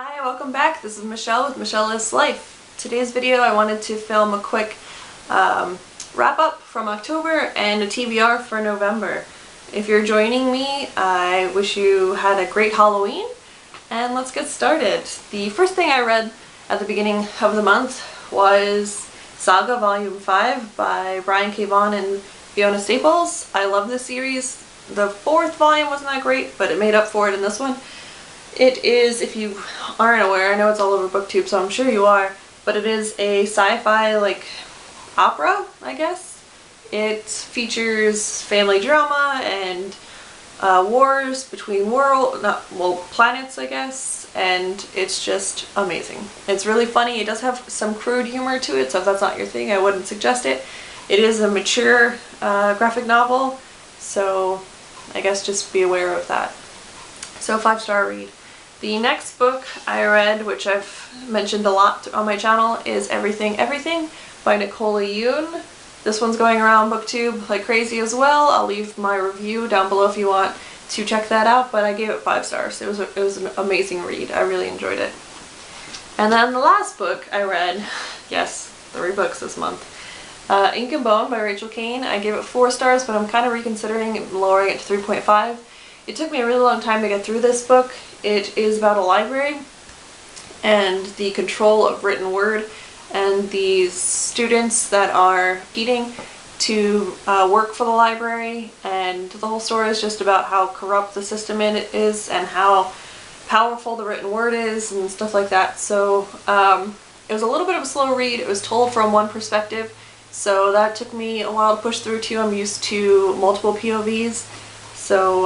Hi, welcome back. This is Michelle with Michelle Lives Life. Today's video I wanted to film a quick wrap up from October and a TBR for November. If you're joining me, I wish you had a great Halloween, and let's get started. The first thing I read at the beginning of the month was Saga Volume 5 by Brian K. Vaughan and Fiona Staples. I love this series. The fourth volume wasn't that great, but it made up for it in this one. It is, if you aren't aware, I know it's all over BookTube, so I'm sure you are, but it is a sci-fi, like, opera, I guess. It features family drama and wars between planets, I guess, and it's just amazing. It's really funny. It does have some crude humor to it, so if that's not your thing, I wouldn't suggest it. It is a mature graphic novel, so I guess just be aware of that. So 5-star read. The next book I read, which I've mentioned a lot on my channel, is Everything Everything by Nicole Yoon. This one's going around BookTube like crazy as well. I'll leave my review down below if you want to check that out, but I gave it 5 stars. It was an amazing read. I really enjoyed it. And then the last book I read, yes, 3 books this month, Ink and Bone by Rachel Kane. I gave it 4 stars, but I'm kind of reconsidering lowering it to 3.5. It took me a really long time to get through this book. It is about a library and the control of written word and these students that are competing to work for the library, and the whole story is just about how corrupt the system is and how powerful the written word is and stuff like that. So it was a little bit of a slow read. It was told from one perspective, so that took me a while to push through too. I'm used to multiple POVs, so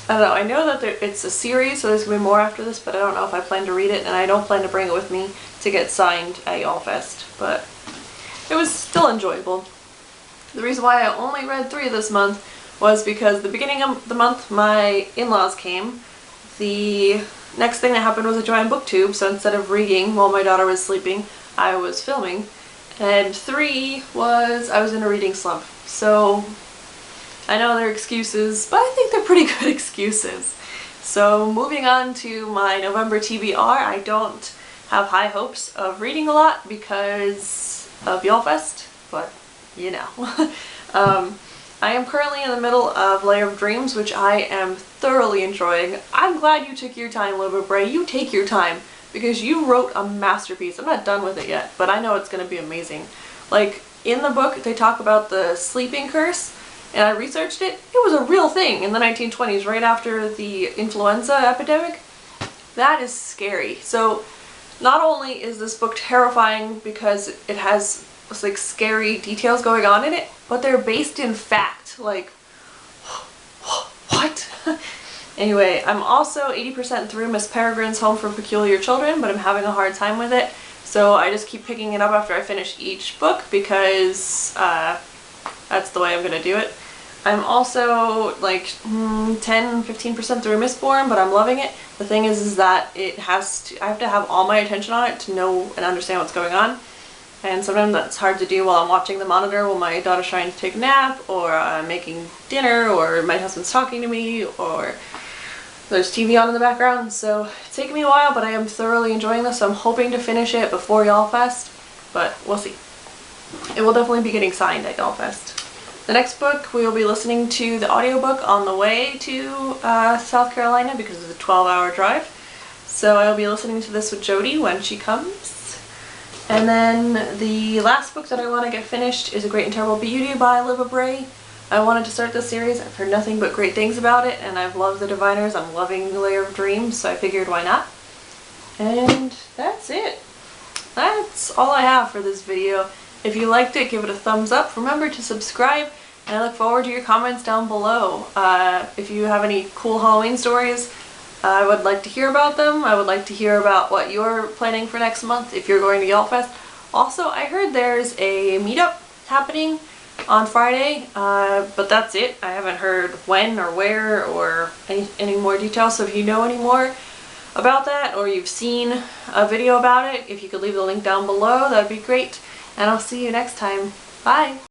I don't know. I know that it's a series, so there's going to be more after this, but I don't know if I plan to read it, and I don't plan to bring it with me to get signed at Yallfest, but it was still enjoyable. The reason why I only read 3 this month was because the beginning of the month my in-laws came. The next thing that happened was I joined BookTube, so instead of reading while my daughter was sleeping, I was filming. And 3 was I was in a reading slump. So I know they're excuses, but I think they're pretty good excuses. So moving on to my November TBR, I don't have high hopes of reading a lot because of Yallfest, but you know. I am currently in the middle of Layer of Dreams, which I am thoroughly enjoying. I'm glad you took your time, Libba Bray. You take your time, because you wrote a masterpiece. I'm not done with it yet, but I know it's going to be amazing. Like, in the book, they talk about the sleeping curse, and I researched it. It was a real thing in the 1920s, right after the influenza epidemic. That is scary. So not only is this book terrifying because it has like scary details going on in it, but they're based in fact. Like, what? Anyway, I'm also 80% through Miss Peregrine's Home for Peculiar Children, but I'm having a hard time with it. So I just keep picking it up after I finish each book because that's the way I'm gonna do it. I'm also like 10-15% through Mistborn, but I'm loving it. The thing is that I have to have all my attention on it to know and understand what's going on. And sometimes that's hard to do while I'm watching the monitor while my daughter's trying to take a nap, or I'm making dinner, or my husband's talking to me, or there's TV on in the background. So it's taken me a while, but I am thoroughly enjoying this. So I'm hoping to finish it before Yallfest, but we'll see. It will definitely be getting signed at Yallfest. The next book, we will be listening to the audiobook on the way to South Carolina because it's a 12-hour drive. So I'll be listening to this with Jody when she comes. And then the last book that I want to get finished is A Great and Terrible Beauty by Libba Bray. I wanted to start this series. I've heard nothing but great things about it, and I've loved the Diviners. I'm loving Layer of Dreams, so I figured why not. And that's it. That's all I have for this video. If you liked it, give it a thumbs up. Remember to subscribe, and I look forward to your comments down below. If you have any cool Halloween stories, I would like to hear about them. I would like to hear about what you're planning for next month if you're going to Yallfest. Also, I heard there's a meetup happening on Friday, but that's it. I haven't heard when or where or any more details, so if you know any more about that or you've seen a video about it, if you could leave the link down below, that'd be great. And I'll see you next time. Bye!